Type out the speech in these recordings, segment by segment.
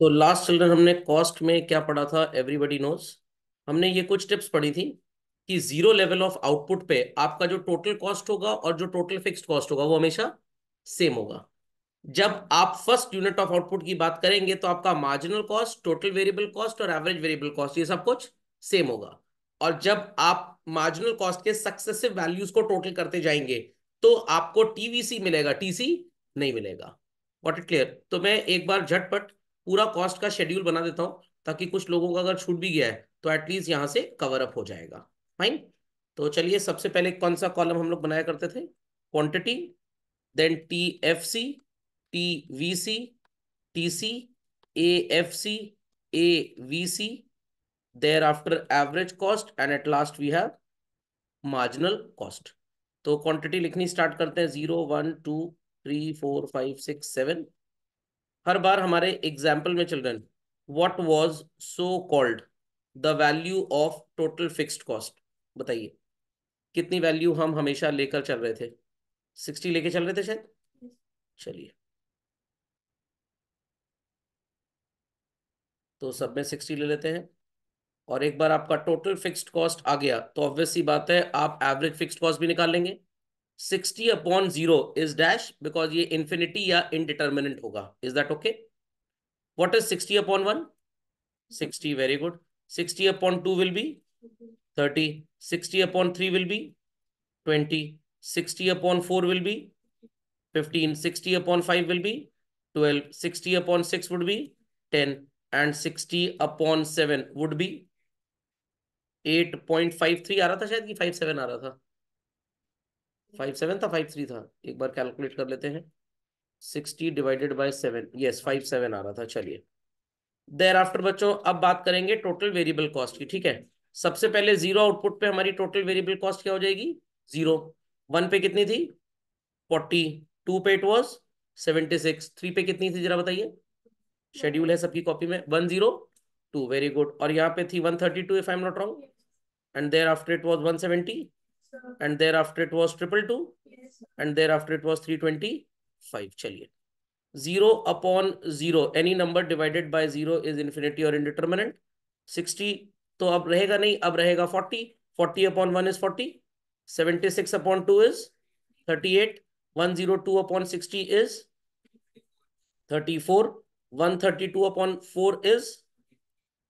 तो last children हमने cost में क्या पढ़ा था, एवरीबॉडी नोज। हमने ये कुछ टिप्स पढ़ी थी कि जीरो लेवल ऑफ आउटपुट पे आपका जो टोटल कॉस्ट होगा और जो टोटल फिक्स्ड कॉस्ट होगा वो हमेशा सेम होगा। जब आप फर्स्ट यूनिट ऑफ आउटपुट की बात करेंगे तो आपका marginal cost, total variable cost और एवरेज वेरिएबल कॉस्ट ये सब कुछ सेम होगा। और जब आप मार्जिनल कॉस्ट के सक्सेसिव वैल्यूज को टोटल करते जाएंगे तो आपको टीवीसी मिलेगा, टीसी नहीं मिलेगा। What it clear? तो मैं एक बार झटपट पूरा कॉस्ट का शेड्यूल बना देता हूं ताकि कुछ लोगों का अगर छूट भी गया है तो एटलीस्ट यहां से कवर अप हो जाएगा। फाइन। तो चलिए, सबसे पहले कौन सा कॉलम हम लोग बनाया करते थे? Quantity, then T F C, T V C, T C, A F C, A V C, thereafter average cost and at last we have marginal cost. तो क्वांटिटी लिखनी स्टार्ट करते हैं, 0 1 2 3 4 5 6 7। हर बार हमारे एग्जाम्पल में children, what was so called the value of total fixed cost? बताइए कितनी value हम हमेशा लेकर चल रहे थे? 60 लेके चल रहे थे शायद। चलिए, तो सब में 60 ले लेते हैं। और एक बार आपका टोटल फिक्स्ड कॉस्ट आ गया तो ऑब्वियस सी बात है आप एवरेज फिक्स्ड कॉस्ट भी निकाल लेंगे। 60/0 इज डैश, बिकॉज ये इंफिनिटी या इनडिटर्मिनेंट होगा। Is that okay? What is 60/1? 60, very good. 60/2 will be 30, 60/3 will be 20, 60/4 will be 15, 60/5 will be 12, 60/6 would be 10, and 60/7 would be 8.53 आ रहा था शायद, कि 57 आ रहा था? 57 था, 53 था? एक बार कैलकुलेट कर लेते हैं। 60/7, यस 57 आ रहा था। चलिए, देर आफ्टर बच्चों अब बात करेंगे टोटल वेरिएबल कॉस्ट की। ठीक है, सबसे पहले जीरो आउटपुट पे हमारी टोटल वेरिएबल कॉस्ट क्या हो जाएगी? जीरो। वन पे कितनी थी? 40। टू पे इट वॉज 76। थ्री पे कितनी थी जरा बताइए? शेड्यूल है सबकी कॉपी में, 102, वेरी गुड। और यहाँ पे थी 132 if I am not wrong, and there after it was 170, and there after it was 222, and there after it was 325। चलिए, 0/0, any number divided by 0 is infinity और इनडिटर्मिनेंट। 60 तो अब रहेगा नहीं, अब रहेगा 40। 40/1 इज 40, 76/2 इज 38, 102/60 इज 34, 132/4 इज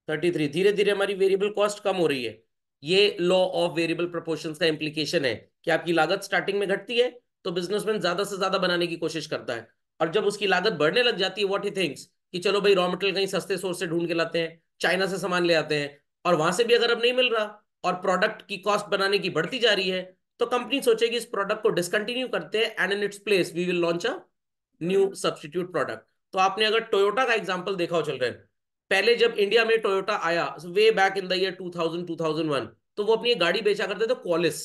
33। धीरे धीरे हमारी वेरिएबल कॉस्ट कम हो रही है। ये लॉ ऑफ वेरिएबल प्रोपोर्शंस का इंप्लीकेशन है कि आपकी लागत स्टार्टिंग में घटती है तो बिजनेसमैन ज्यादा से ज्यादा बनाने की कोशिश करता है, और जब उसकी लागत बढ़ने लग जाती है व्हाट ही थिंक्स कि चलो भाई रॉ मटेरियल कहीं सस्ते सोर्स से ढूंढ के लाते हैं, चाइना से सामान ले आते हैं, और वहां से भी अगर अब नहीं मिल रहा और प्रोडक्ट की कॉस्ट बनाने की बढ़ती जा रही है तो कंपनी सोचेगी इस प्रोडक्ट को डिसकंटिन्यू करते हैं and in its place we will launch a new substitute product. तो आपने अगर टोयोटा का एग्जांपल देखा हो चिल्ड्रन, पहले जब इंडिया में टोयोटा आया way back in the year 2000 2001, तो वो अपनी एक गाड़ी बेचा करते थे क्वालिस।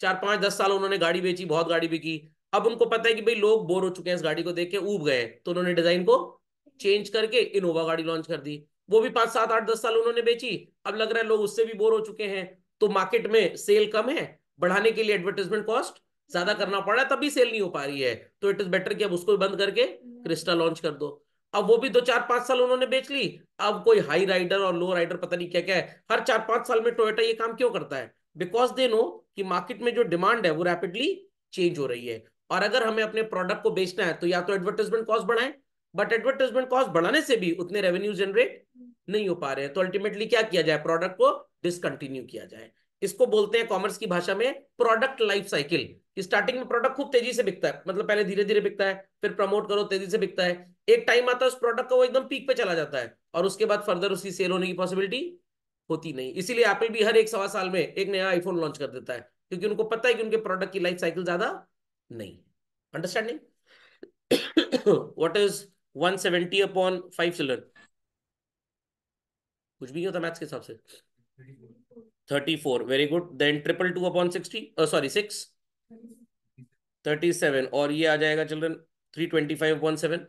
4 5 10 साल उन्होंने गाड़ी बेची, बहुत गाड़ी बिकी। अब उनको पता है कि भाई लोग बोर हो चुके हैं इस गाड़ी को देख के, ऊब गए, तो उन्होंने डिजाइन को चेंज करके इनोवा गाड़ी लॉन्च कर दी। वो भी 5 7 8 10 साल उन्होंने बेची। अब लग रहा है लोग उससे भी बोर हो चुके हैं, तो मार्केट में सेल कम है, बढ़ाने के लिए एडवर्टाइजमेंट कॉस्ट ज्यादा करना पड़ रहा है, तभी सेल नहीं हो पा रही है। तो इट इज बेटर कि अब उसको बंद करके क्रिस्टा लॉन्च कर दो। अब वो भी 2 4 5 साल उन्होंने बेच ली। अब कोई हाई राइडर और लो राइडर पता नहीं क्या क्या है, हर 4 5 साल में टोयोटा ये काम क्यों करता है? बिकॉज दे नो कि मार्केट में जो डिमांड है वो रैपिडली चेंज हो रही है, और अगर हमें अपने प्रोडक्ट को बेचना है तो या तो एडवर्टाइजमेंट कॉस्ट बढ़ाएं, बट एडवर्टाइजमेंट कॉस्ट बढ़ाने से भी उतने रेवेन्यू जनरेट नहीं हो पा रहे हैं, तो अल्टीमेटली क्या किया जाए? प्रोडक्ट को डिसकंटिन्यू किया जाए। इसको बोलते हैं कॉमर्स की भाषा में प्रोडक्ट लाइफ साइकिल। स्टार्टिंग में प्रोडक्ट खूब तेजी से बिकता है, मतलब पहले धीरे धीरे बिकता है, फिर प्रमोट करो तेजी से बिकता है, एक टाइम आता है उस प्रोडक्ट का वो एकदम पीक पे चला जाता है, और उसके बाद फर्दर उसकी सेल होने की पॉसिबिलिटी होती नहीं। इसीलिए एप्पल भी हर 1 1/4 साल में एक नया आईफोन लॉन्च कर देता है, क्योंकि उनको पता है कि उनके प्रोडक्ट की लाइफ साइकिल ज्यादा नहीं। अंडरस्टैंडिंग? What is 170/5 children? कुछ भी नहीं होता मैथ्स के हिसाब से। 34, वेरी गुड। देन 222/60, सॉरी 6, 37, और ये आ जाएगा चिल्ड्रन 325/7,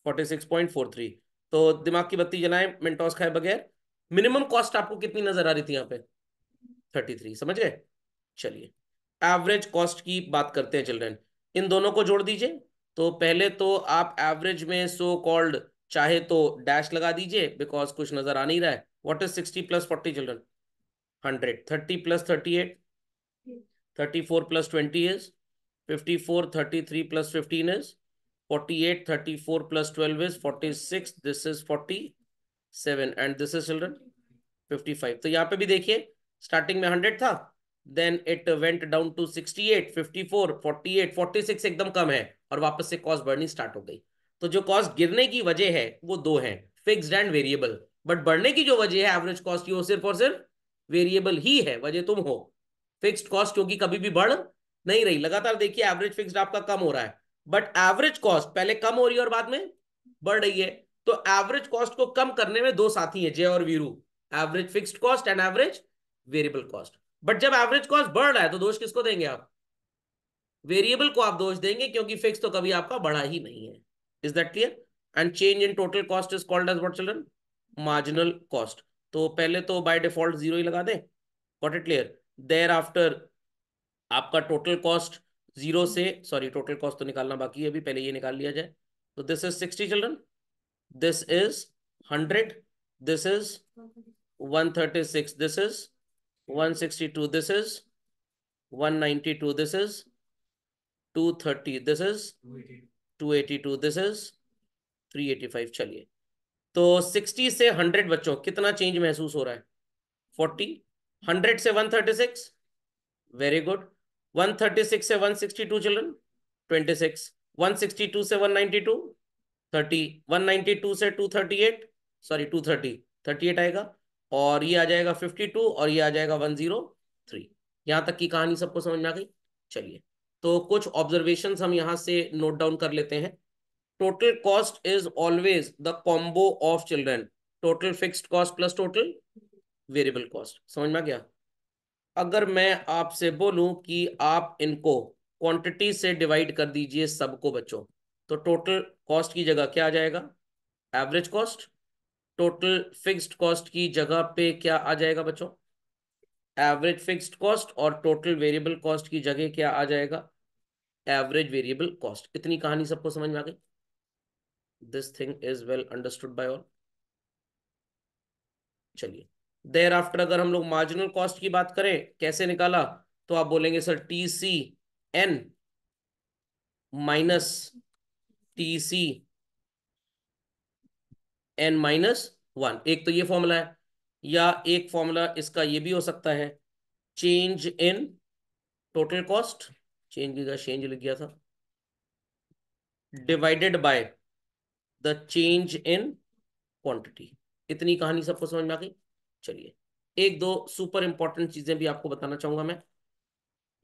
46.43। तो दिमाग की बत्ती जलाएं मेंटोस खाए बगैर। मिनिमम कॉस्ट आपको कितनी नजर आ रही थी यहाँ पे? 33, समझ गए? चलिए, एवरेज कॉस्ट की बात करते हैं चिल्ड्रन। इन दोनों को जोड़ दीजिए तो पहले तो आप एवरेज में सो कॉल्ड चाहे तो डैश लगा दीजिए, बिकॉज कुछ नजर आ नहीं रहा है. What is 60 plus 40 children? 100. 30 plus 38, 34 plus 20 is 54. 33 plus 15 is 48. 34 plus 12 is 46. This is 47 and this is children 55. तो यहाँ पे भी देखिए स्टार्टिंग में 100 था, then it went down to 68, 54, 48, 46 एकदम कम है और वापस से कॉस्ट बढ़नी स्टार्ट हो गई. तो जो कॉस्ट गिरने की वजह है वो दो है, फिक्स्ड एंड वेरिएबल. बट बढ़ने की जो वजह है एवरेज कॉस्ट की, वो सिर्फ और सिर्फ वेरिएबल ही है. वजह तुम हो फिक्स्ड कॉस्ट, क्योंकि कभी भी बढ़ नहीं रही. लगातार देखिए एवरेज फिक्स्ड आपका कम हो रहा है, बट एवरेज कॉस्ट पहले कम हो रही है और बाद में बढ़ रही है. तो एवरेज कॉस्ट को कम करने में दो साथी हैं, जे और Veeru. Average fixed cost and average variable cost. But जब एवरेज कॉस्ट बढ़ रहा है तो दोष किसको देंगे आप? वेरिएबल को आप दोष देंगे, क्योंकि फिक्स तो कभी आपका बढ़ा ही नहीं है. Is that clear? And change in total cost is called as what children? Marginal cost. तो पहले तो बाय डिफॉल्ट जीरो ही लगा दें. Got it clear? Thereafter आपका टोटल कॉस्ट जीरो से, सॉरी टोटल कॉस्ट तो निकालना बाकी है अभी, पहले ये निकाल लिया जाए. तो this is 60 children, this is 100, this is 136, this is 162, this is 192, this is 230, this is 282, this is 385. चलिए, तो 60 से 100 बच्चों कितना चेंज महसूस हो रहा है? 40. 100 से 136, वेरी गुड. 136 से 162 चिल्ड्रन 26. 162 से 192 30. 192 से 238, सॉरी 230, 38 आएगा. और ये आ जाएगा 52 और ये आ जाएगा 103. यहां तक की कहानी सबको समझ में आ गई? चलिए, तो कुछ ऑब्जर्वेशंस हम यहां से नोट डाउन कर लेते हैं. Total cost is always the combo of children total fixed cost plus total variable cost. समझ में आ गया? अगर मैं आपसे बोलूं कि आप इनको क्वांटिटी से डिवाइड कर दीजिए सबको बच्चों, तो टोटल कॉस्ट की जगह क्या आ जाएगा? Average cost. Total fixed cost की जगह पे क्या आ जाएगा बच्चों? Average fixed cost. और टोटल वेरिएबल कॉस्ट की जगह क्या आ जाएगा? Average variable cost. इतनी कहानी सबको समझ में आ गई? This thing is well understood by all. चलिए, देयर आफ्टर अगर हम लोग मार्जिनल कॉस्ट की बात करें, कैसे निकाला? तो आप बोलेंगे sir T C N minus T C N minus 1. एक तो ये फॉर्मूला है, या एक फॉर्मूला इसका ये भी हो सकता है, change in total cost, change की जगह चेंज लिख गया था, divided by the change in quantity. इतनी कहानी सबको समझ में आ गई? चलिए, एक दो सुपर इंपॉर्टेंट चीजें भी आपको बताना चाहूंगा मैं.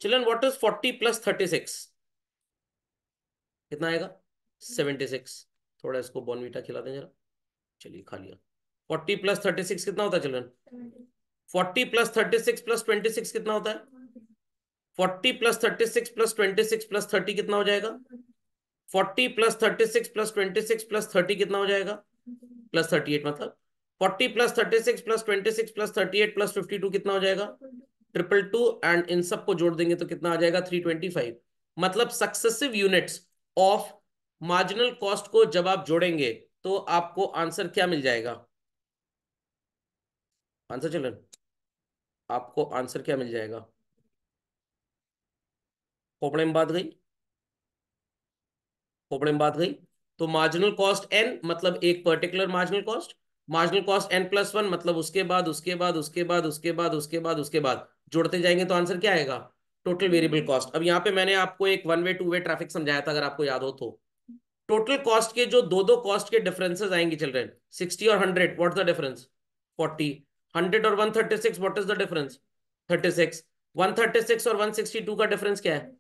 Children, what is 40 plus 36? कितना आएगा? 76. थोड़ा इसको बॉर्नवीटा खिला दें जरा. चलिए, खा लिया. 40 प्लस 36 कितना होता है चिल्ड्रन? 40 प्लस 36 प्लस 26 कितना होता है? 40 प्लस 36 प्लस 26 प्लस 30 कितना हो जाएगा? 40 प्लस 36 प्लस 26 प्लस 30 कितना हो जाएगा? प्लस 38. मतलब 40 प्लस 36 प्लस 26 प्लस 38 प्लस 52 कितना हो जाएगा? 222. एंड इन सबको जोड़ देंगे तो कितना आ जाएगा? 325. मतलब successive units of marginal cost को जब आप जोड़ेंगे तो आपको आंसर क्या मिल जाएगा? आंसर चिल्ड्रन, आपको आंसर क्या मिल जाएगा? खोपड़े में बात गई? खोपड़े में बात गई. तो मार्जिनल कॉस्ट एन मतलब एक particular marginal cost. Marginal cost N plus one मतलब उसके बाद उसके बाद उसके बाद उसके बाद उसके बाद उसके बाद जोड़ते जाएंगे तो आंसर क्या आएगा? Total variable cost. अब यहाँ पे मैंने आपको एक one way two way traffic समझाया था, अगर आपको याद हो तो. टोटल कॉस्ट के जो दो दो कॉस्ट के डिफरेंसेस आएंगे चिल्ड्रन, 60 और 100, व्हाट्स द डिफरेंस? 40. 100 और 136, व्हाट इज द डिफरेंस? 36. 136 और 162 का डिफरेंस क्या है?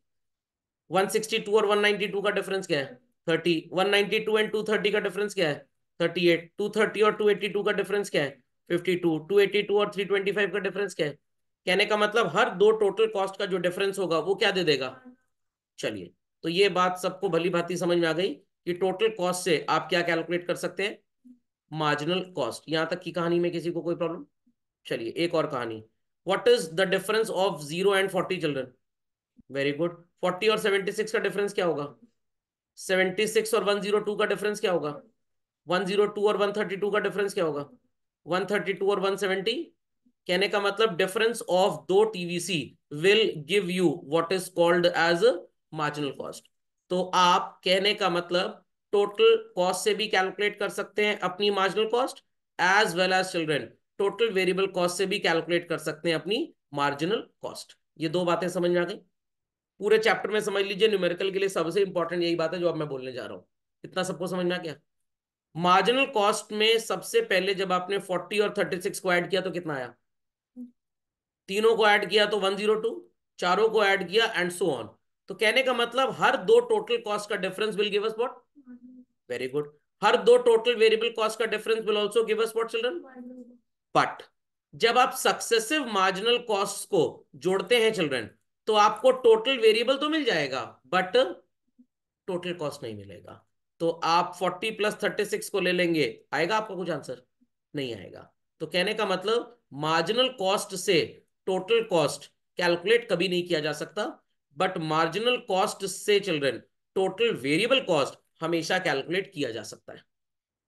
162 और 192 का डिफरेंस क्या है? 30. 192 एंड 230 का डिफरेंस क्या है? 38. 230 और 282 का डिफरेंस क्या है? 52. 282 और 325 का डिफरेंस क्या है? कहने का मतलब हर दो टोटल कॉस्ट का जो डिफरेंस होगा वो क्या दे देगा? चलिए, तो ये बात सबको भली भांति समझ में आ गई कि टोटल कॉस्ट से आप क्या कैलकुलेट कर सकते हैं? Marginal cost. यहां तक की कहानी में किसी को कोई प्रॉब्लम? चलिए, एक और कहानी. What is the difference of 0 and 40 children? Very good. 40 और 76 का डिफरेंस क्या होगा? 76 और 102 का डिफरेंस क्या होगा? 102 और 132 का डिफरेंस क्या होगा? 132 और 170। कहने का मतलब डिफरेंस ऑफ दो TVC will give you what is called as marginal cost. तो आप कहने का मतलब टोटल कॉस्ट से भी कैलकुलेट कर सकते हैं अपनी marginal cost, as well as children total variable cost से भी कैलकुलेट कर सकते हैं अपनी मार्जिनल कॉस्ट। ये दो बातें समझ में आ गई? पूरे चैप्टर में समझ लीजिए, न्यूमेरिकल के लिए सबसे इंपॉर्टेंट यही बात है जो अब मैं बोलने जा रहा हूं। इतना सबको समझ में आ गया? मार्जिनल कॉस्ट में सबसे पहले जब आपने 40 और 36 को ऐड किया तो कितना आया? तीनों को ऐड किया तो 102, चारों को ऐड किया एंड सो ऑन। तो कहने का मतलब हर दो टोटल कॉस्ट का difference will give us what? Very good. हर दो टोटल वेरिएबल कॉस्ट का difference will also give us what children? But जब आप सक्सेसिव मार्जिनल कॉस्ट को जोड़ते हैं चिल्ड्रन, तो आपको टोटल वेरिएबल तो मिल जाएगा बट टोटल कॉस्ट नहीं मिलेगा। तो आप 40 प्लस 36 को ले लेंगे, आएगा आपका कुछ आंसर? नहीं आएगा। तो कहने का मतलब मार्जिनल कॉस्ट से टोटल कॉस्ट कैलकुलेट कभी नहीं किया जा सकता, बट मार्जिनल कॉस्ट से चिल्ड्रन टोटल वेरिएबल कॉस्ट हमेशा कैलकुलेट किया जा सकता है।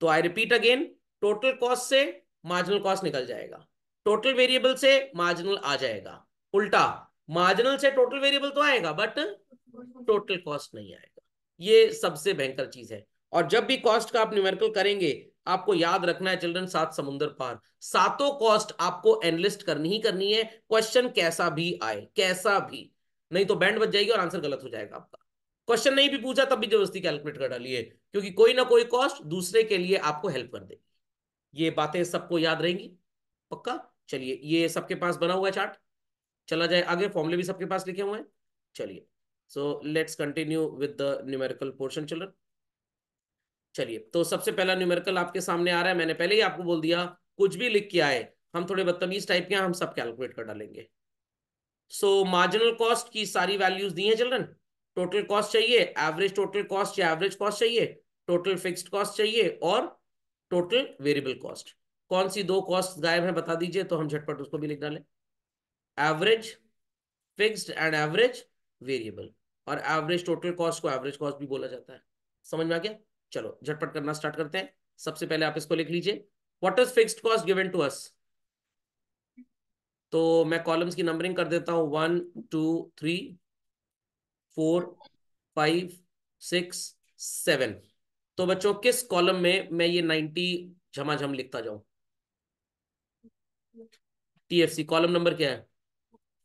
तो I repeat again, total cost से मार्जिनल कॉस्ट निकल जाएगा, टोटल वेरिएबल से मार्जिनल आ जाएगा। उल्टा, मार्जिनल से टोटल वेरिएबल तो आएगा बट टोटल कॉस्ट नहीं आएगा। ये सबसे भयंकर चीज है। और जब भी कॉस्ट का आप न्यूमेरिकल करेंगे, आपको याद रखना है चिल्ड्रन, सात समुंदर पार, सातों कॉस्ट आपको एनालिस्ट करनी ही करनी है, क्वेश्चन कैसा भी आए, कैसा भी। नहीं तो बैंड बज जाएगी और आंसर गलत हो जाएगा आपका। क्वेश्चन नहीं भी पूछा तब भी जबरदस्ती कैलकुलेट कर डालिए, क्योंकि कोई ना कोई कॉस्ट दूसरे के लिए आपको हेल्प कर देगी। ये बातें सबको याद रहेंगी? पक्का? चलिए, ये सबके पास बना हुआ है चार्ट, चला जाए आगे, फॉर्मूले भी सबके पास लिखे हुए हैं। चलिए, so let's continue with the numerical portion children. चलिए, तो सबसे पहला न्यूमेरिकल आपके सामने आ रहा है, मैंने पहले ही आपको बोल दिया कुछ भी लिख के आए, हम थोड़े बदतमीज टाइप के हैं, हम सब कैलकुलेट कर डालेंगे। सो मार्जिनल कॉस्ट की सारी वैल्यूज दी हैं चिल्ड्रन। टोटल कॉस्ट चाहिए, एवरेज टोटल कॉस्ट या एवरेज कॉस्ट चाहिए, टोटल फिक्स्ड कॉस्ट चाहिए और टोटल वेरिएबल कॉस्ट। कौन सी दो कॉस्ट गायब है बता दीजिए, तो हम झटपट उसको भी लिख डालें। Average fixed and average variable. और एवरेज टोटल कॉस्ट को एवरेज कॉस्ट भी बोला जाता है। समझ में आ गया? चलो झटपट करना स्टार्ट करते हैं। सबसे पहले आप इसको लिख लीजिए, what is fixed cost given to us. तो मैं कॉलम्स की नंबरिंग कर देता हूं, 1 2 3 4 5 6 7। तो बच्चों किस कॉलम में मैं ये 90 झमाझम लिखता जाऊं? टीएफसी कॉलम नंबर क्या है?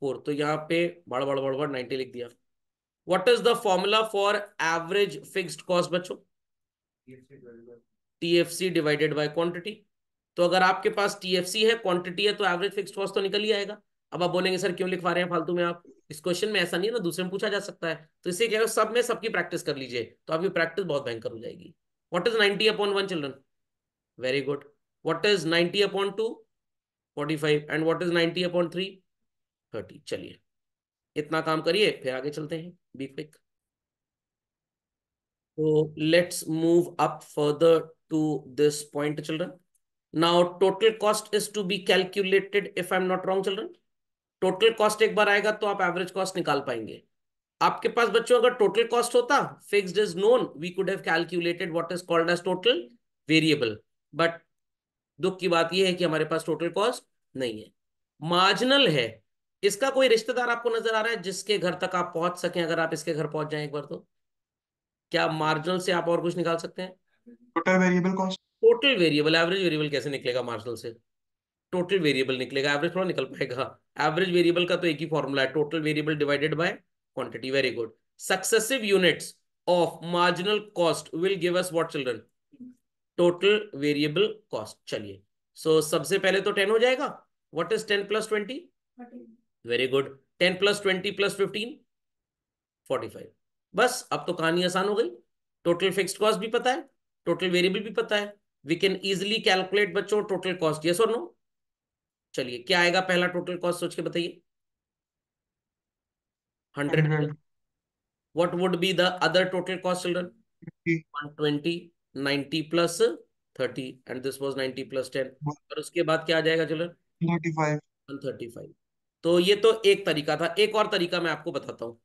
4। तो यहाँ पे बड़ बड़ बड़ बड़ 90 लिख दिया। What is the formula for average fixed cost बच्चों? TFC divided by quantity. तो अगर आपके पास टीएफसी है, क्वांटिटी है, तो एवरेज फिक्स्ड कॉस्ट तो निकल ही आएगा। अब आप बोलेंगे सर क्यों लिखवा रहे हैं फालतू में आप, इस क्वेश्चन में ऐसा नहीं है ना, दूसरे में पूछा जा सकता है। तो इसे क्या है, सब में सबकी प्रैक्टिस कर लीजिए, तो आपकी प्रैक्टिस बहुत भयंकर हो जाएगी। What is 90/1 children? Very good. What is 90/2? 45। And what is 90/3? 30। चलिए, इतना काम करिए, फिर आगे चलते हैं, be quick. So let's move up further to this point, children. Now total cost is to be calculated if I'm not wrong, children. Total cost एक बार आएगा तो आप एवरेज कॉस्ट निकाल पाएंगे। आपके पास बच्चों अगर टोटल कॉस्ट होता, fixed is known, we could have calculated what is called as total variable. But दुख की बात यह है कि हमारे पास टोटल कॉस्ट नहीं है, मार्जिनल है। इसका कोई रिश्तेदार आपको नजर आ रहा है जिसके घर तक आप पहुंच सकें? अगर आप इसके घर पहुंच जाएं एक बार तो क्या मार्जिनल से आप और कुछ निकाल सकते हैं? Total variable cost. Total variable, average variable कैसे निकलेगा मार्जिनल से? टोटल वेरिएबल निकलेगा, एवरेज थोड़ा निकल पाएगा। एवरेज वेरिएबल का तो एक ही फॉर्मूला है, total variable divided by quantity. Very good. Successive units of marginal cost will give us what children? Total variable cost. चलिए, सो सबसे पहले तो 10 हो जाएगा। What is 10 + 20? Very good. 10 + 20 + 15? 45। बस अब तो कहानी आसान हो गई। टोटल फिक्स्ड कॉस्ट भी पता है, टोटल वेरिएबल भी पता है, वी कैन इजिली कैलकुलेट बच्चों टोटल कॉस्ट। यस और नो? चलिए, क्या आएगा पहला टोटल कॉस्ट, सोच के बताइए। 100। 100। What would be the other total cost children? 50। 120। 90 + 30 and this was 90 + 10। और उसके बाद क्या आ जाएगा चिल्ड्रन? 35। 135। तो ये तो एक तरीका था, एक और तरीका मैं आपको बताता हूँ।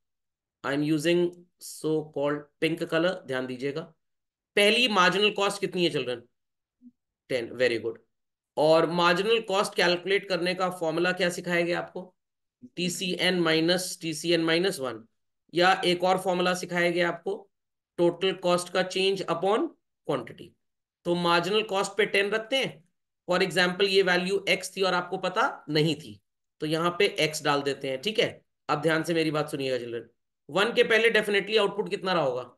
I am using so called pink colour, ध्यान दीजिएगा। पहली मार्जिनल कॉस्ट कितनी है चिल्ड्रन? 10, very good. और मार्जिनल कॉस्ट कैलकुलेट करने का फॉर्मूला क्या सिखाया गया आपको? TCN-1, या एक और फॉर्मूला सिखाया गया आपको, टोटल कॉस्ट का चेंज अपॉन क्वांटिटी। तो मार्जिनल कॉस्ट पे 10 रखते हैं। फॉर एग्जाम्पल ये वैल्यू x थी और आपको पता नहीं थी, तो यहां पे x डाल देते हैं, ठीक है। अब ध्यान से मेरी बात सुनिएगा चिल्ड्रन, 1 के पहले डेफिनेटली आउटपुट कितना रहा होगा?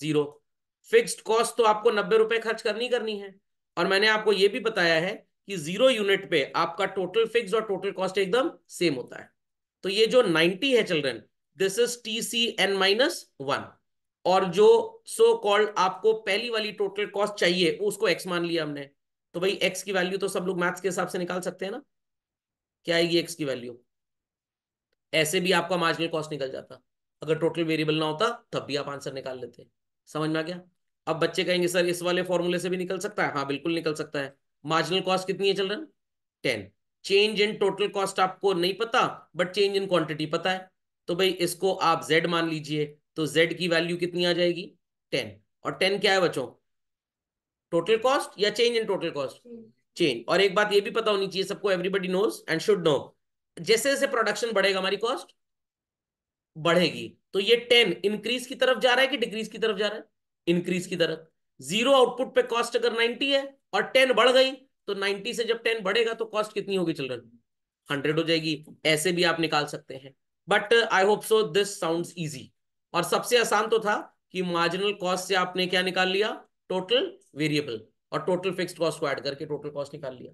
0। फिक्स्ड कॉस्ट तो आपको 90 रुपए खर्च करनी करनी है, और मैंने आपको यह भी बताया है कि 0 यूनिट पे आपका टोटल फिक्स और टोटल कॉस्ट एकदम सेम होता है। तो ये जो 90 है चिल्ड्रन, दिस इज TCN-1। और जो सो कॉल्ड आपको पहली वाली टोटल कॉस्ट चाहिए उसको x मान लिया हमने। तो भाई x की वैल्यू तो सब लोग मैथ्स के हिसाब से निकाल सकते हैं ना, क्या आएगी x की वैल्यू? ऐसे भी आपका मार्जिनल कॉस्ट निकल जाता, अगर टोटल वेरिएबल ना होता तब भी आप आंसर निकाल लेते। समझ में आ गया? अब बच्चे कहेंगे सर इस वाले फॉर्मूले से भी निकल सकता है। हाँ बिल्कुल निकल सकता है। मार्जिनल कॉस्ट कितनी है children? 10। Change in total cost आपको नहीं पता, बट चेंज इन क्वांटिटी पता है। तो भाई इसको आप z मान लीजिए, तो z की वैल्यू कितनी आ जाएगी? 10। और 10 क्या है बच्चों? टोटल कॉस्ट या change in total cost? Change. और एक बात ये भी पता होनी चाहिए सबको, everybody knows and should know, जैसे जैसे प्रोडक्शन बढ़ेगा हमारी कॉस्ट बढ़ेगी। तो ये 10 इंक्रीज की तरफ जा रहा है कि डिक्रीज की तरफ जा रहा है? इंक्रीज की तरफ। 0 आउटपुट पे कॉस्ट अगर 90 है और 10 बढ़ गई, तो 90 से जब 10 बढ़ेगा तो कॉस्ट कितनी होगी चिल्ड्रन? 100 हो जाएगी। ऐसे भी आप निकाल सकते हैं, but I hope so this sounds easy. और सबसे आसान तो था कि मार्जिनल कॉस्ट से आपने क्या निकाल लिया? टोटल वेरिएबल, और टोटल फिक्स्ड कॉस्ट को ऐड करके टोटल कॉस्ट निकाल लिया।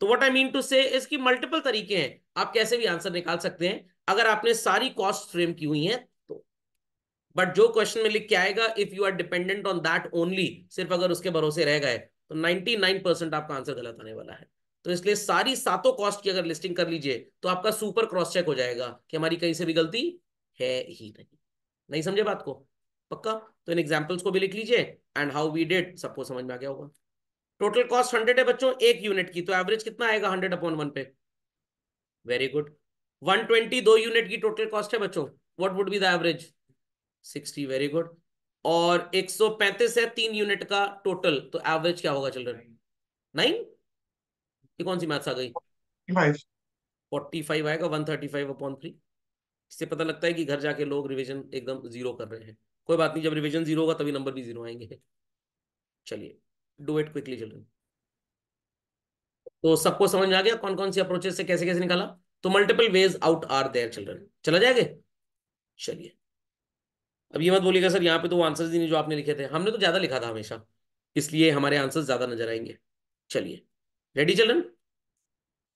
तो व्हाट आई मीन टू से, इसकी मल्टीपल तरीके हैं, आप कैसे भी आंसर निकाल सकते हैं अगर आपने सारी कॉस्ट फ्रेम की हुई हैं तो। बट जो क्वेश्चन में लिख के आएगा, if you are dependent on that only, सिर्फ अगर उसके भरोसे रह गए, तो 99% आपका आंसर गलत आने वाला है। तो इसलिए सारी सातों कॉस्ट की अगर लिस्टिंग कर लीजिए तो आपका सुपर क्रॉस चेक हो जाएगा कि हमारी कहीं से भी गलती है ही नहीं। नहीं समझे बात को? पक्का? तो इन एग्जाम्पल्स को भी लिख लीजिए, एंड हाउ वी डिड सबको समझ में आ गया होगा। टोटल कॉस्ट 100 है बच्चों 1 यूनिट की, तो एवरेज कितना आएगा 100/1 पे? Very good. 120 2 यूनिट की टोटल कॉस्ट है बच्चों, what would be the average? 60, very good. और 135 है 3 यूनिट का टोटल, तो एवरेज क्या होगा चिल्ड्रन? 9। ये कौन सी मैथ्स आ गई? 5। 45 आएगा 135/3। इससे पता लगता है कि घर जाके लोग रिवीजन एकदम जीरो कर रहे हैं। कोई बात नहीं, जब रिवीजन जीरो होगा तभी नंबर भी जीरो आएंगे। चलिए, डू इट क्विकली चिल्ड्रन। तो सबको समझ में आ गया कौन कौन सी अप्रोचेस से कैसे कैसे निकाला? तो multiple ways out are there children. चला जाएगा? चलिए, अब ये मत बोलिएगा सर यहाँ पे तो आंसर्स ही नहीं जो आपने लिखे थे। हमने तो ज्यादा लिखा था हमेशा, इसलिए हमारे आंसर्स ज्यादा नजर आएंगे। चलिए, रेडी चिल्ड्रन?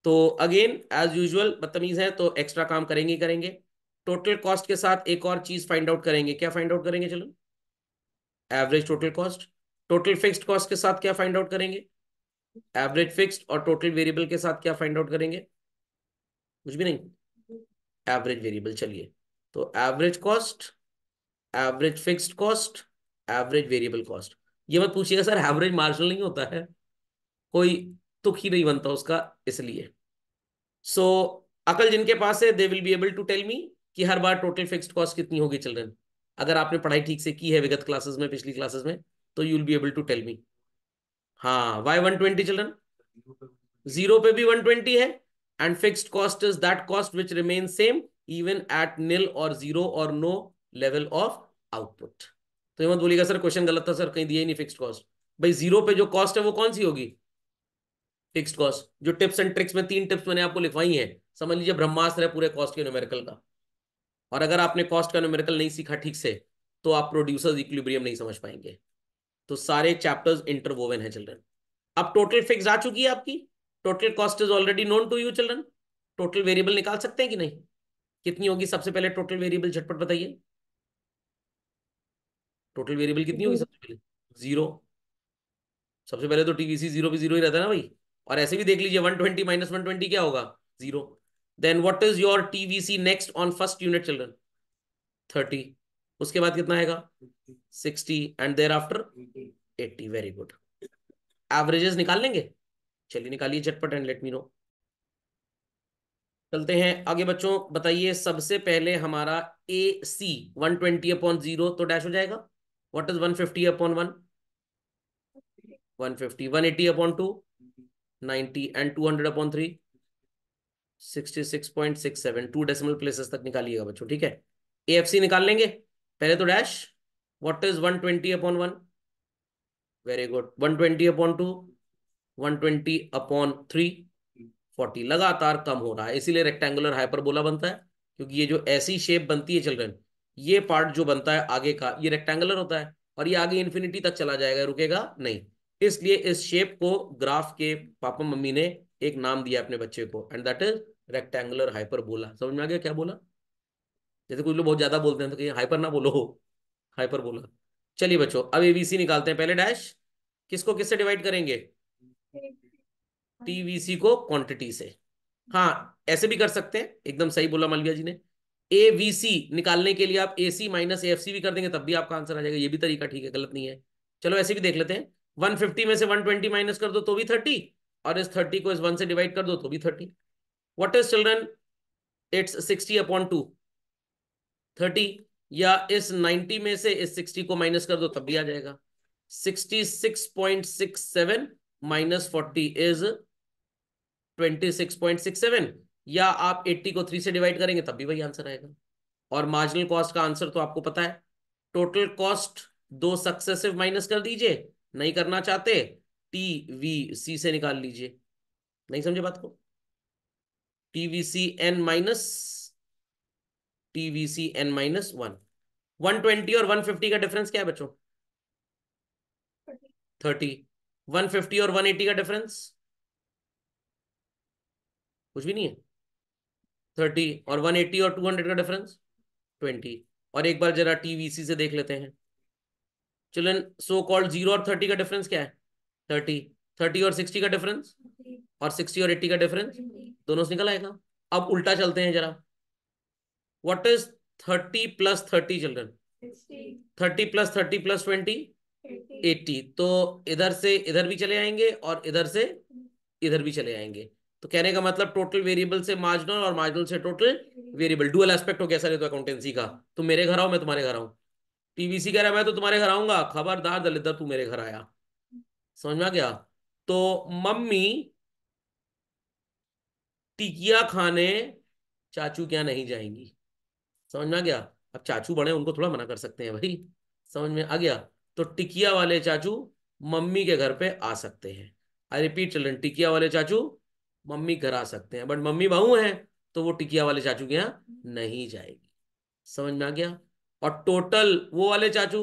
तो अगेन एज यूजुअल बदतमीज है तो एक्स्ट्रा काम करेंगे ही करेंगे। टोटल कॉस्ट के साथ एक और चीज फाइंड आउट करेंगे। क्या फाइंड आउट करेंगे children? Average total cost. Total fixed cost के साथ क्या फाइंड आउट करेंगे? Average fixed. और टोटल वेरिएबल के साथ क्या फाइंड आउट करेंगे? कुछ भी नहीं, एवरेज वेरिएबल। चलिए, तो average cost, average fixed cost, average variable cost. ये मत पूछिएगा सर एवरेज मार्जिनल नहीं होता है, कोई तुक ही नहीं बनता उसका, इसलिए। सो अकल जिनके पास है they will be able to tell me कि हर बार टोटल फिक्स्ड कॉस्ट कितनी होगी चिल्ड्रन। अगर आपने पढ़ाई ठीक से की है विगत क्लासेस में, पिछली क्लासेस में, तो you will be able to tell me. हाँ, वाई 120 चिल्ड्रन? 0 पे भी 120 है, and fixed cost is that cost which remain same even at nil और 0 और नो लेवल ऑफ आउटपुट। तो ये मत बोलिएगा सर क्वेश्चन गलत था सर, कहीं दिया ही नहीं फिक्स्ड कॉस्ट। भाई 0 पे जो कॉस्ट है वो कौन सी होगी? Fixed cost. जो टिप्स एंड ट्रिक्स में 3 टिप्स मैंने आपको लिखवाई हैं, समझ लीजिए ब्रह्मास्त्र है पूरे कॉस्ट के न्यूमेरिकल का। और अगर आपने कॉस्ट का न्यूमेरिकल नहीं सीखा ठीक से, तो आप प्रोड्यूसर्स इक्विलिब्रियम नहीं समझ पाएंगे। तो सारे चैप्टर्स इंटरवोवन है चिल्ड्रन। अब टोटल फिक्स आ चुकी है आपकी, total cost is already known to you children. Total variable निकाल सकते हैं कि नहीं? कितनी होगी सबसे पहले टोटल वेरिएबल, झटपट बताइए। टोटल वेरिएबल कितनी होगी सबसे पहले? 0। सबसे पहले तो टीवीसी 0 पे 0 ही रहता है ना भाई। और ऐसे भी देख लीजिए 120 माइनस 120 क्या होगा? 0। Then what is your TVC next on first unit children? 30। उसके बाद कितना आएगा? 60, and there after 80। Very good. Averages निकाल लेंगे? चलिए निकालिए झटपट एंड लेट मी नो। चलते हैं आगे बच्चों। बताइए सबसे पहले हमारा ए सी 120/0 तो डैश हो जाएगा। What is 150/1? 150। 180/2? 90। And 200/3? 66.67। 2 decimal places तक निकालिएगा बच्चों, ठीक है। AFC निकाल लेंगे पहले तो dash. What is 120/1? Very good. 120/2? 120/3? 40। लगातार कम हो रहा है, इसीलिए रेक्टेंगुलर हाइपरबोला बनता है। क्योंकि ये जो ऐसी शेप बनती है चिल्ड्रन, ये पार्ट जो बनता है आगे का, ये रेक्टेंगुलर होता है और ये आगे इन्फिनिटी तक चला जाएगा, रुकेगा नहीं। इसलिए इस शेप को ग्राफ के पापा मम्मी ने एक नाम दिया अपने बच्चे को, and that is rectangular hyperbola. समझ में आ गया क्या बोला? जैसे कुछ लोग बहुत ज्यादा बोलते हैं तो कहीं हाइपर ना बोलो, हाइपरबोला। चलिए बच्चों, अब एबीसी निकालते हैं। पहले डैश, किसको किससे डिवाइड करेंगे? टीवीसी को क्वांटिटी से। हाँ, ऐसे भी कर सकते हैं, एकदम सही बोला मलविया जी ने। एवीसी निकालने के लिए आप एसी माइनस एएफसी भी कर देंगे, तब भी आपका आंसर आ जाएगा। ये भी तरीका ठीक है, गलत नहीं है। चलो ऐसे भी देख लेते हैं। 150 में से 120 माइनस कर दो तो भी 30, और इस 30 को इस 1 से डिवाइड कर दो तो भी 30। What is children? इट्स 60/2। 30। या इस 90 में से इस 60 को माइनस कर दो तब भी आ जाएगा। 66.67 माइनस 40 इज 26.67। या आप 80 को 3 से डिवाइड करेंगे तब भी वही आंसर आएगा। और मार्जिनल कॉस्ट का आंसर तो आपको पता है। टोटल कॉस्ट दो सक्सेसिव माइनस कर दीजिए, नहीं करना चाहते TVC से निकाल लीजिए। नहीं समझे बात को? TVC n - TVC n - 1। 120 और 150 का डिफरेंस क्या है बच्चों? 30। 150 और 180 का डिफरेंस कुछ भी नहीं है। 30। और 180 और 200 का डिफरेंस 20। और एक बार जरा TVC से देख लेते हैं। चिल्ड्रन, सो कॉल्ड 0 और 30 का डिफरेंस क्या है? 30। 30 और 60 का डिफरेंस, और 60 और 80 का डिफरेंस, दोनों से निकल आएगा। अब उल्टा चलते हैं जरा। What is 30 + 30 children? 30 + 30 + 20? 80। तो इधर से इधर भी चले आएंगे और इधर से इधर भी चले आएंगे। तो कहने का मतलब टोटल वेरिएबल से मार्जिनल और मार्जिनल से टोटल वेरिएबल, डुअल एस्पेक्ट हो कैसा रहता है अकाउंटेंसी का। तुम मेरे घर आओ, मैं तुम्हारे घर आऊं। TVC कह रहा है मैं तो तुम्हारे घर आऊंगा, खबरदार दलितर तू मेरे घर आया। समझ में आ गया? तो मम्मी टिकिया खाने चाचू क्या नहीं जाएंगी। समझ में आ गया? अब चाचू बड़े, उनको थोड़ा मना कर सकते हैं भाई। समझ में आ गया? तो टिकिया वाले चाचू मम्मी के घर पे आ सकते हैं। आई रिपीट चिल्ड्रन, टिकिया वाले चाचू मम्मी घर आ सकते हैं, बट मम्मी बहू है तो वो टिकिया वाले चाचू के यहाँ नहीं जाएगी। समझ में आ गया? और टोटल वो वाले चाचू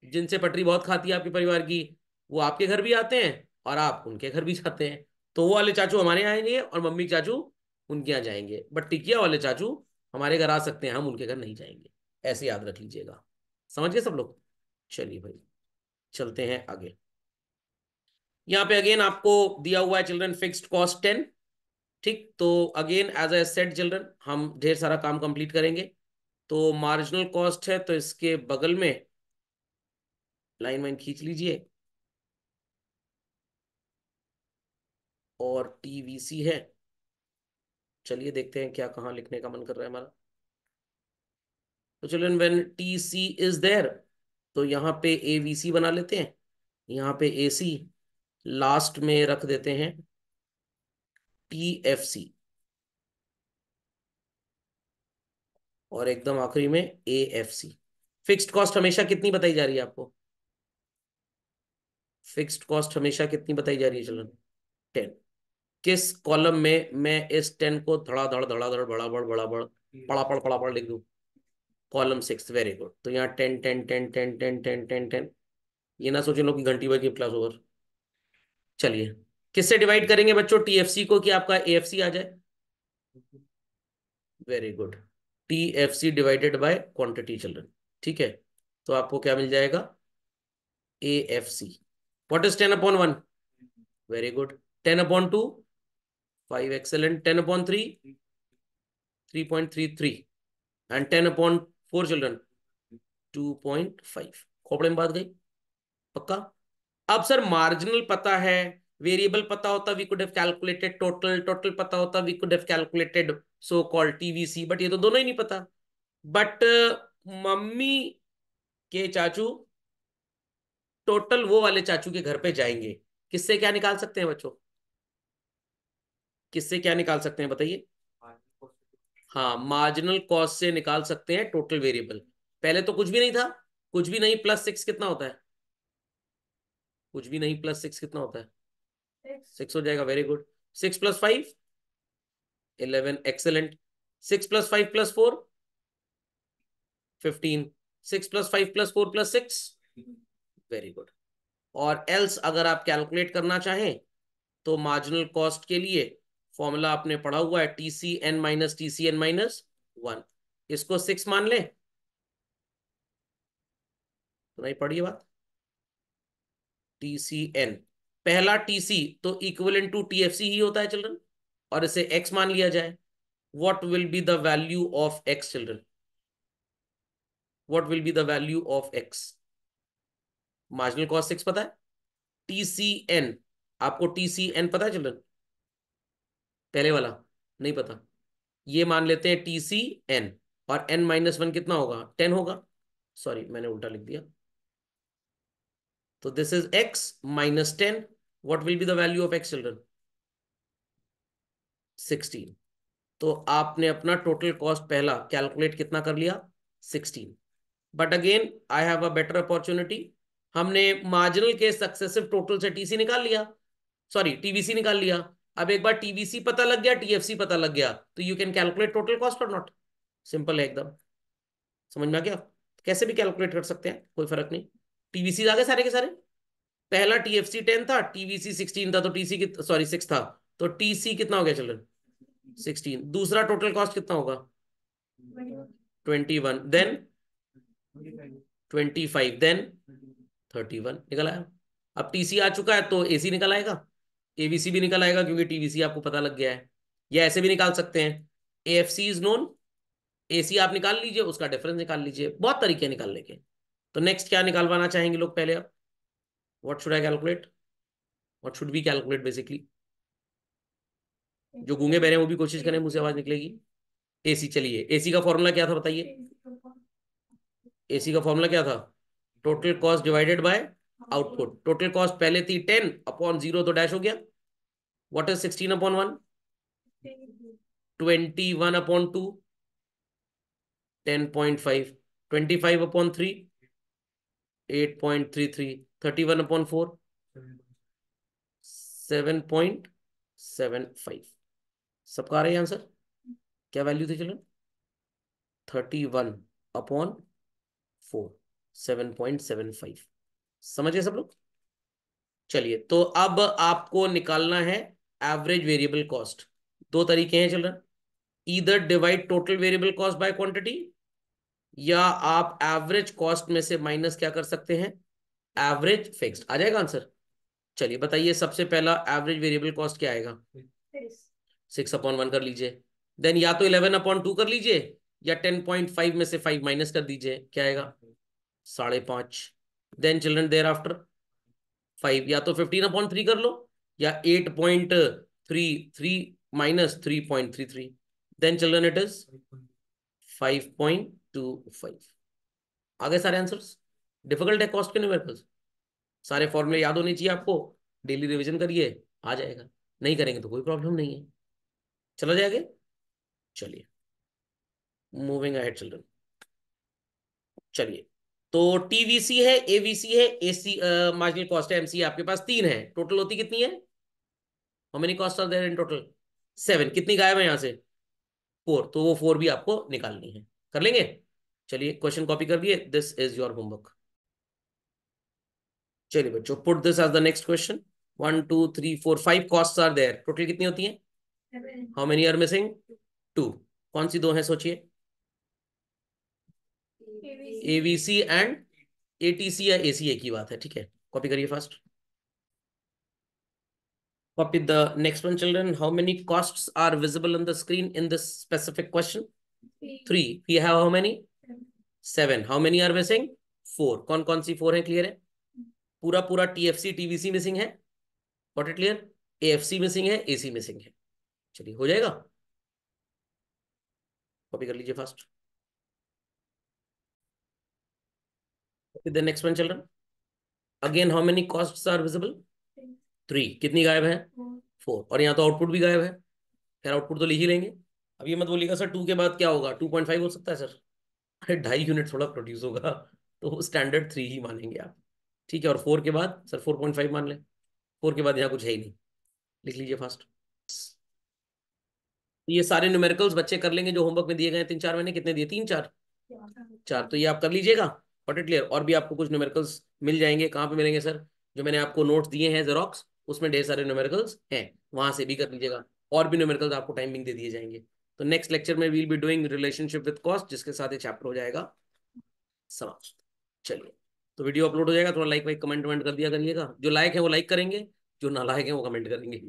जिनसे पटरी बहुत खाती है आपके परिवार की, वो आपके घर भी आते हैं और आप उनके घर भी जाते हैं। तो वो वाले चाचू हमारे यहाँ आएंगे और मम्मी चाचू उनके यहाँ जाएंगे, बट टिकिया वाले चाचू हमारे घर आ सकते हैं, हम उनके घर नहीं जाएंगे। ऐसे याद रख लीजिएगा। समझ गए सब लोग? चलिए भाई, चलते हैं आगे। यहाँ पे अगेन आपको दिया हुआ है चिल्ड्रन फिक्स्ड कॉस्ट 10। ठीक, तो again as I said children, हम ढेर सारा काम कंप्लीट करेंगे। तो मार्जिनल कॉस्ट है तो इसके बगल में लाइन वाइन खींच लीजिए। और TVC है। चलिए देखते हैं क्या कहाँ लिखने का मन कर रहा है हमारा। तो children when TC is there, तो यहाँ पे AVC बना लेते हैं, यहाँ पे AC, लास्ट में रख देते हैं TFC, और एकदम आखिरी में AFC। फिक्स्ड कॉस्ट हमेशा कितनी बताई जा रही है आपको? फिक्स्ड कॉस्ट हमेशा कितनी बताई जा रही है चिल्ड्रन? 10। किस कॉलम में मैं इस 10 को धड़ाधड़ धड़ाधड़ बड़ाबड़ बड़ाबड़ पड़ापड़ पड़ापड़ लिख दूं? कॉलम 6। Very good. तो यहाँ 10 10 10 10 10 10 10। ये ना सोचे लोग कि घंटी बज गई क्लास ओवर। चलिए, किससे डिवाइड करेंगे बच्चों TFC को कि आपका AFC आ जाए? Very good. TFC divided by quantity children. ठीक है, तो आपको क्या मिल जाएगा? AFC। What is 10/1? Very good. 10/2? 5। Excellent. 10/3? 3.33। And 10/4 children? 2.5। खोपड़े में बात गई? पक्का? अब सर मार्जिनल पता है, वेरिएबल पता होता we could have calculated total, total पता होता we could have calculated so called TVC, but ये तो दोनों ही नहीं पता। बट मम्मी के चाचू टोटल वो वाले चाचू के घर पे जाएंगे, किससे क्या निकाल सकते हैं बच्चों? किससे क्या निकाल सकते हैं बताइए? हाँ, मार्जिनल कॉस्ट से निकाल सकते हैं टोटल वेरिएबल। पहले तो कुछ भी नहीं था, कुछ भी नहीं प्लस सिक्स कितना होता है? कुछ भी नहीं प्लस सिक्स कितना होता है? सिक्स हो जाएगा, very good. Six plus five 11, excellent. Six plus five plus four 15। Six plus five plus four plus six, very good. और एल्स अगर आप कैलकुलेट करना चाहें तो मार्जिनल कॉस्ट के लिए फॉर्मूला आपने पढ़ा हुआ है, TCN - TCN - 1। इसको 6 मान ले तो नहीं पढ़िए बात। TCN, पहला TC तो इक्विवेलेंट टू TFC ही होता है चिल्ड्रन, और इसे X मान लिया जाए। What will be the value of X children? What will be the value of X? Marginal cost 6 पता है। TCN, आपको TCN पता है चिल्ड्रन? पहले वाला नहीं पता, ये मान लेते हैं TCN। और N - 1 कितना होगा? 10 होगा। सॉरी मैंने उल्टा लिख दिया। तो this is X - 10। What will be the value of X children? 16। तो आपने अपना टोटल कॉस्ट पहला कैलकुलेट कितना कर लिया? 16। But again I have a better opportunity. हमने मार्जिनल के सक्सेसिव टोटल से टीसी निकाल लिया, सॉरी टीवीसी निकाल लिया। अब एक बार टीवीसी पता लग गया, टीएफसी पता लग गया, तो you can calculate total cost और नॉट। सिंपल है एकदम। समझ में आ गया? कैसे भी कैलकुलेट कर सकते हैं, कोई फर्क नहीं। टीवीसी आ गए सारे के सारे। पहला टीएफसी 10 था, टीवीसी 16 था, तो टीसी की सॉरी 6 था, तो टीसी कितना हो गया चिल्ड्रन? 16। दूसरा टोटल कॉस्ट कितना होगा? 21, देन 25, देन 31 निकल आया। अब टीसी आ चुका है तो एसी निकल आएगा, एबीसी भी निकल आएगा क्योंकि टीवीसी आपको पता लग गया है। या ऐसे भी निकाल सकते हैं, एएफसी इज नोन, एसी आप निकाल लीजिए, उसका डिफरेंस निकाल लीजिए, बहुत तरीके निकालने के। तो नेक्स्ट क्या निकालवाना चाहेंगे लोग पहले? अब what should I calculate? What should be calculate basically? जो गूंगे बहरे वो भी कोशिश करें, मुंह से आवाज निकलेगी। एसी, चलिए एसी का फॉर्मूला क्या था बताइए? एसी का फॉर्मूला क्या था? Total cost divided by output. Total cost पहले थी 10/0, तो डैश हो गया। What is 16/1? 21/2, 10.5। 25/3, 8.33। 31/4, 7.75। सबका आ रहा है आंसर? क्या वैल्यू थी चलो? 31/4, 7.75। समझिए सब लोग? चलिए, तो अब आपको निकालना है एवरेज वेरिएबल कॉस्ट। दो तरीके हैं children, either divide total variable cost by quantity, या आप एवरेज कॉस्ट में से माइनस क्या कर सकते हैं? Average fixed. आ जाएगा आंसर? चलिए बताइए, सबसे पहला एवरेज वेरिएबल कॉस्ट क्या आएगा? 6/1 कर लीजिए। देन या तो 11/2 कर लीजिए, या 10.5 में से 5 माइनस कर दीजिए, क्या आएगा? 5.5। देन चिल्ड्रन देयर आफ्टर 5, या तो 15/3 कर लो, या 8.33 minus 3.33। Then children it is 5.25। आ गए सारे आंसर्स? डिफिकल्ट है कॉस्ट के न्यूमेरिकल्स? सारे फॉर्मूले याद होने चाहिए आपको, डेली रिवीजन करिए, आ जाएगा। नहीं करेंगे तो कोई प्रॉब्लम नहीं है, चला जाएगा। चलिए, मूविंग अहेड चिल्ड्रन। चलिए, तो टीवीसी है, एवीसी है, एसी मार्जिनल कॉस्ट है, एमसी आपके पास तीन है, टोटल होती कितनी है? How many cost are there in total? 7। कितनी गायब है यहाँ से? 4, तो वो 4 भी आपको निकालनी है। कर लेंगे? चलिए, क्वेश्चन कॉपी कर लिए, दिस इज योर होमवर्क। चलिए बच्चों, put this as the next question. 1 2 3 4 5 cost are there, total कितनी होती है? How many are missing? 2। कौन सी दो है सोचिए? एवीसी एंड एटीसी या एसी, एक ही बात है, ठीक है। कॉपी करिए fast. Copy the next one, children. How many costs are visible on the screen in this specific question? 3. We have how many? 7. How many are missing? 4. कौन कौन सी 4 है? क्लियर है? पूरा पूरा टीएफसी टीवीसी मिसिंग है, got it clear? AFC missing है, AC missing है। चलिए हो जाएगा, कॉपी कर लीजिए फास्ट। देन नेक्स्ट वन चल रहा। Again how many costs are visible? 3। कितनी गायब है? 4। और यहाँ तो आउटपुट भी गायब है। खैर आउटपुट तो लिख ही लेंगे। अब ये मत बोलिएगा सर 2 के बाद क्या होगा, 2.5 हो सकता है सर? अरे 2.5 यूनिट थोड़ा प्रोड्यूस होगा, तो स्टैंडर्ड 3 ही मानेंगे आप। ठीक है, और 4 के बाद सर 4.5 मान लें। 4 के बाद यहाँ कुछ है ही नहीं, लिख लीजिए फास्ट। ये सारे न्यूमेरिकल्स बच्चे कर लेंगे जो होमवर्क में दिए गए हैं। 3-4 मैंने कितने दिए, 3-4? 4। तो ये आप कर लीजिएगा। Got it clear? और भी आपको कुछ न्यूमेरिकल्स मिल जाएंगे। कहाँ पे मिलेंगे सर? जो मैंने आपको नोट्स दिए हैं जेरोक्स, उसमें ढेर सारे न्यूमेरिकल्स हैं, वहां से भी कर लीजिएगा। और भी न्यूमेरिकल्स आपको टाइमिंग दे दिए जाएंगे। तो नेक्स्ट लेक्चर में we'll be doing relationship with cost, जिसके साथ ये चैप्टर हो जाएगा समाप्त। चलिए, तो वीडियो अपलोड हो जाएगा, थोड़ा लाइक वाइक कमेंट वमेंट कर दिया करिएगा। जो लाइक है वो लाइक करेंगे, जो नालायक है वो कमेंट करेंगे।